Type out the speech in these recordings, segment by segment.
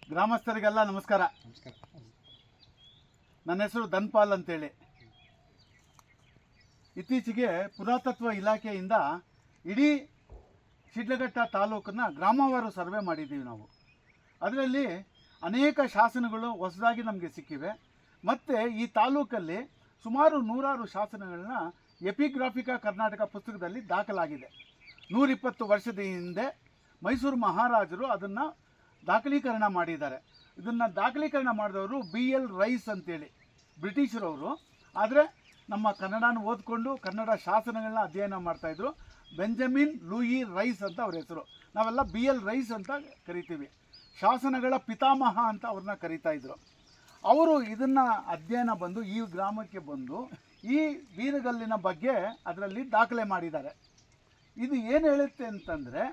ಗ್ರಾಮಸ್ಥರಿಗೆಲ್ಲ ನಮಸ್ಕಾರ. ನನ್ನ ಹೆಸರು ಧನ್ಪಾಲ್ ಅಂತೇಳಿ. ಇತ್ತೀಚೆಗೆ ಪುರಾತತ್ವ ಇಲಾಖೆಯಿಂದ ಇಡೀ ಶಿಡ್ಲಘಟ್ಟ ತಾಲೂಕನ್ನು ಗ್ರಾಮವಾರು ಸರ್ವೆ ಮಾಡಿದ್ದೀವಿ ನಾವು. ಅದರಲ್ಲಿ ಅನೇಕ ಶಾಸನಗಳು ಹೊಸದಾಗಿ ನಮಗೆ ಸಿಕ್ಕಿವೆ. ಮತ್ತು ಈ ತಾಲೂಕಲ್ಲಿ ಸುಮಾರು 100 ಶಾಸನಗಳನ್ನ ಎಪಿಗ್ರಾಫಿಕಾ ಕರ್ನಾಟಕ ಪುಸ್ತಕದಲ್ಲಿ ದಾಖಲಾಗಿದೆ. 120 ವರ್ಷದ ಹಿಂದೆ ಮೈಸೂರು ಮಹಾರಾಜರು ಅದನ್ನು ದಾಖಲೀಕರಣ ಮಾಡಿದ್ದಾರೆ. ಇದನ್ನು ದಾಖಲೀಕರಣ ಮಾಡಿದವರು BL ರೈಸ್ ಅಂತೇಳಿ ಬ್ರಿಟಿಷರವರು. ಆದರೆ ನಮ್ಮ ಕನ್ನಡನ ಓದ್ಕೊಂಡು ಕನ್ನಡ ಶಾಸನಗಳನ್ನ ಅಧ್ಯಯನ ಮಾಡ್ತಾಯಿದ್ರು. ಬೆಂಜಮಿನ್ ಲೂಯಿ ರೈಸ್ ಅಂತ ಅವ್ರ ಹೆಸರು. ನಾವೆಲ್ಲ BL ರೈಸ್ ಅಂತ ಕರಿತೀವಿ. ಶಾಸನಗಳ ಪಿತಾಮಹ ಅಂತ ಅವ್ರನ್ನ ಕರೀತಾಯಿದ್ರು. ಅವರು ಇದನ್ನು ಅಧ್ಯಯನ ಬಂದು ಈ ಗ್ರಾಮಕ್ಕೆ ಬಂದು ಈ ವೀರಗಲ್ಲಿನ ಬಗ್ಗೆ ಅದರಲ್ಲಿ ದಾಖಲೆ ಮಾಡಿದ್ದಾರೆ. ಇದು ಏನು ಹೇಳುತ್ತೆ ಅಂತಂದರೆ,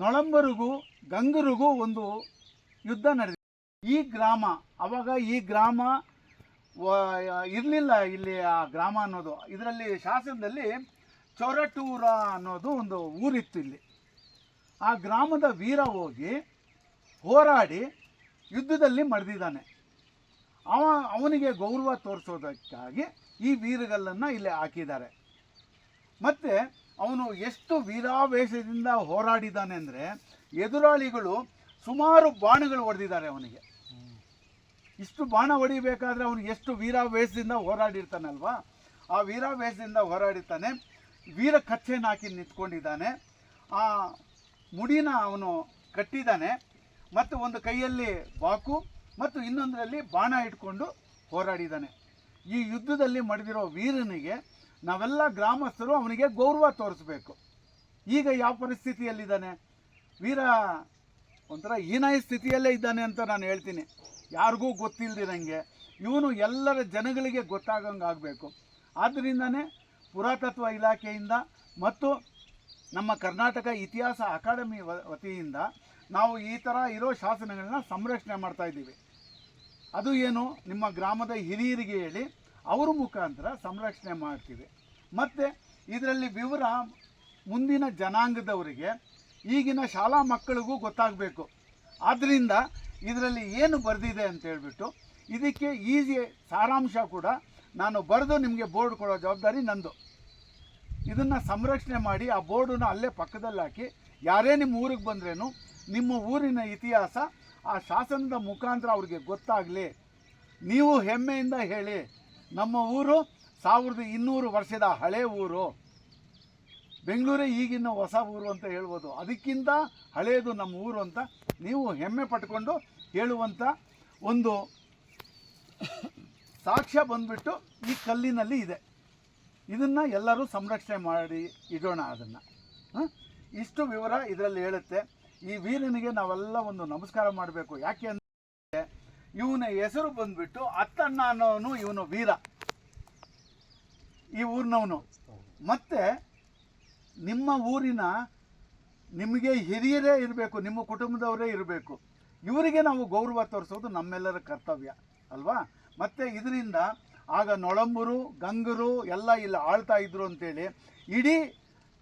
ನೊಳಂಬರಿಗೂ ಗಂಗರಿಗೂ ಒಂದು ಯುದ್ಧ ನಡೆದಿದೆ. ಈ ಗ್ರಾಮ ಆವಾಗ ಈ ಗ್ರಾಮ ಇರಲಿಲ್ಲ. ಇಲ್ಲಿ ಆ ಗ್ರಾಮ ಅನ್ನೋದು ಇದರಲ್ಲಿ ಶಾಸನದಲ್ಲಿ ಚೊರಟೂರ ಅನ್ನೋದು ಒಂದು ಊರಿತ್ತು ಇಲ್ಲಿ. ಆ ಗ್ರಾಮದ ವೀರ ಹೋಗಿ ಹೋರಾಡಿ ಯುದ್ಧದಲ್ಲಿ ಮಡಿದಿದ್ದಾನೆ. ಅವನಿಗೆ ಗೌರವ ತೋರಿಸೋದಕ್ಕಾಗಿ ಈ ವೀರಗಲ್ಲನ್ನು ಇಲ್ಲಿ ಹಾಕಿದ್ದಾರೆ. ಮತ್ತು ಅವನು ಎಷ್ಟು ವೀರಾವೇಶದಿಂದ ಹೋರಾಡಿದ್ದಾನೆ ಅಂದರೆ, ಎದುರಾಳಿಗಳು ಸುಮಾರು ಬಾಣಗಳು ಹೊಡೆದಿದ್ದಾರೆ ಅವನಿಗೆ. ಇಷ್ಟು ಬಾಣ ಹೊಡಿಬೇಕಾದ್ರೆ ಅವನು ಎಷ್ಟು ವೀರಾವೇಶದಿಂದ ಹೋರಾಡಿರ್ತಾನಲ್ವ, ಆ ವೀರಾವೇಶದಿಂದ ಹೋರಾಡಿರ್ತಾನೆ. ವೀರ ಕಚ್ಚೆನ ಹಾಕಿ ನಿಂತ್ಕೊಂಡಿದ್ದಾನೆ. ಆ ಮುಡಿನ ಅವನು ಕಟ್ಟಿದ್ದಾನೆ. ಮತ್ತು ಒಂದು ಕೈಯಲ್ಲಿ ಬಾಕು ಮತ್ತು ಇನ್ನೊಂದರಲ್ಲಿ ಬಾಣ ಇಟ್ಕೊಂಡು ಹೋರಾಡಿದ್ದಾನೆ. ಈ ಯುದ್ಧದಲ್ಲಿ ಮಡಿದಿರೋ ವೀರನಿಗೆ ನಾವೆಲ್ಲ ಗ್ರಾಮಸ್ಥರು ಅವನಿಗೆ ಗೌರವ ತೋರಿಸ್ಬೇಕು. ಈಗ ಯಾವ ಪರಿಸ್ಥಿತಿಯಲ್ಲಿದ್ದಾನೆ? ವೀರ ಒಂಥರ ಹೀನಾಯ ಸ್ಥಿತಿಯಲ್ಲೇ ಇದ್ದಾನೆ ಅಂತ ನಾನು ಹೇಳ್ತೀನಿ. ಯಾರಿಗೂ ಗೊತ್ತಿಲ್ಲದಿರಂಗೆ ಇವನು ಎಲ್ಲರ ಜನಗಳಿಗೆ ಗೊತ್ತಾಗಂಗೆ ಆಗಬೇಕು. ಆದ್ದರಿಂದನೇ ಪುರಾತತ್ವ ಇಲಾಖೆಯಿಂದ ಮತ್ತು ನಮ್ಮ ಕರ್ನಾಟಕ ಇತಿಹಾಸ ಅಕಾಡೆಮಿ ವತಿಯಿಂದ ನಾವು ಈ ಥರ ಇರೋ ಶಾಸನಗಳನ್ನ ಸಂರಕ್ಷಣೆ ಮಾಡ್ತಾಯಿದ್ದೀವಿ. ಅದು ಏನು, ನಿಮ್ಮ ಗ್ರಾಮದ ಹಿರಿಯರಿಗೆ ಹೇಳಿ ಅವ್ರ ಮುಖಾಂತರ ಸಂರಕ್ಷಣೆ ಮಾಡ್ತೀವಿ. ಮತ್ತು ಇದರಲ್ಲಿ ವಿವರ ಮುಂದಿನ ಜನಾಂಗದವರಿಗೆ, ಈಗಿನ ಶಾಲಾ ಮಕ್ಕಳಿಗೂ ಗೊತ್ತಾಗಬೇಕು. ಆದ್ದರಿಂದ ಇದರಲ್ಲಿ ಏನು ಬರೆದಿದೆ ಅಂತ ಹೇಳ್ಬಿಟ್ಟು ಇದಕ್ಕೆ ಈಸಿ ಸಾರಾಂಶ ಕೂಡ ನಾನು ಬರೆದು ನಿಮಗೆ ಬೋರ್ಡ್ ಕೊಡೋ ಜವಾಬ್ದಾರಿ ನಂದು. ಇದನ್ನು ಸಂರಕ್ಷಣೆ ಮಾಡಿ ಆ ಬೋರ್ಡನ್ನು ಅಲ್ಲೇ ಪಕ್ಕದಲ್ಲಿ ಹಾಕಿ, ಯಾರೇ ನಿಮ್ಮ ಊರಿಗೆ ಬಂದ್ರೇನು ನಿಮ್ಮ ಊರಿನ ಇತಿಹಾಸ ಆ ಶಾಸನದ ಮುಖಾಂತರ ಅವ್ರಿಗೆ ಗೊತ್ತಾಗಲಿ. ನೀವು ಹೆಮ್ಮೆಯಿಂದ ಹೇಳಿ, ನಮ್ಮ ಊರು 1200 ವರ್ಷದ ಹಳೆ ಊರು, ಬೆಂಗಳೂರೇ ಈಗಿನ ಹೊಸ ಊರು ಅಂತ ಹೇಳ್ಬೋದು, ಅದಕ್ಕಿಂತ ಹಳೆಯದು ನಮ್ಮ ಊರು ಅಂತ ನೀವು ಹೆಮ್ಮೆ ಪಟ್ಕೊಂಡು ಹೇಳುವಂಥ ಒಂದು ಸಾಕ್ಷ್ಯ ಬಂದುಬಿಟ್ಟು ಈ ಕಲ್ಲಿನಲ್ಲಿ ಇದೆ. ಇದನ್ನು ಎಲ್ಲರೂ ಸಂರಕ್ಷಣೆ ಮಾಡಿ ಇಡೋಣ. ಅದನ್ನು ಇಷ್ಟು ವಿವರ ಇದರಲ್ಲಿ ಹೇಳುತ್ತೆ. ಈ ವೀರನಿಗೆ ನಾವೆಲ್ಲ ಒಂದು ನಮಸ್ಕಾರ ಮಾಡಬೇಕು. ಯಾಕೆ ಅಂದರೆ ಇವನ ಹೆಸರು ಬಂದುಬಿಟ್ಟು ಅತ್ತಣ್ಣ ಅನ್ನೋನು ಇವನು ವೀರ, ಈ ಊರಿನವನು. ಮತ್ತು ನಿಮ್ಮ ಊರಿನ ನಿಮಗೆ ಹಿರಿಯರೇ ಇರಬೇಕು, ನಿಮ್ಮ ಕುಟುಂಬದವರೇ ಇರಬೇಕು. ಇವರಿಗೆ ನಾವು ಗೌರವ ತೋರಿಸೋದು ನಮ್ಮೆಲ್ಲರ ಕರ್ತವ್ಯ ಅಲ್ವಾ? ಮತ್ತು ಇದರಿಂದ ಆಗ ನೊಳಂಬರು ಗಂಗರು ಎಲ್ಲ ಇಲ್ಲಿ ಆಳ್ತಾ ಇದ್ರು ಅಂತೇಳಿ ಇಡೀ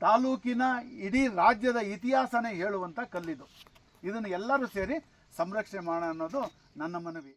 ತಾಲೂಕಿನ ಇಡೀ ರಾಜ್ಯದ ಇತಿಹಾಸನೇ ಹೇಳುವಂಥ ಕಲ್ಲಿದು. ಇದನ್ನು ಎಲ್ಲರೂ ಸೇರಿ ಸಂರಕ್ಷಣೆ ಮಾಡೋಣ ಅನ್ನೋದು ನನ್ನ ಮನವಿ.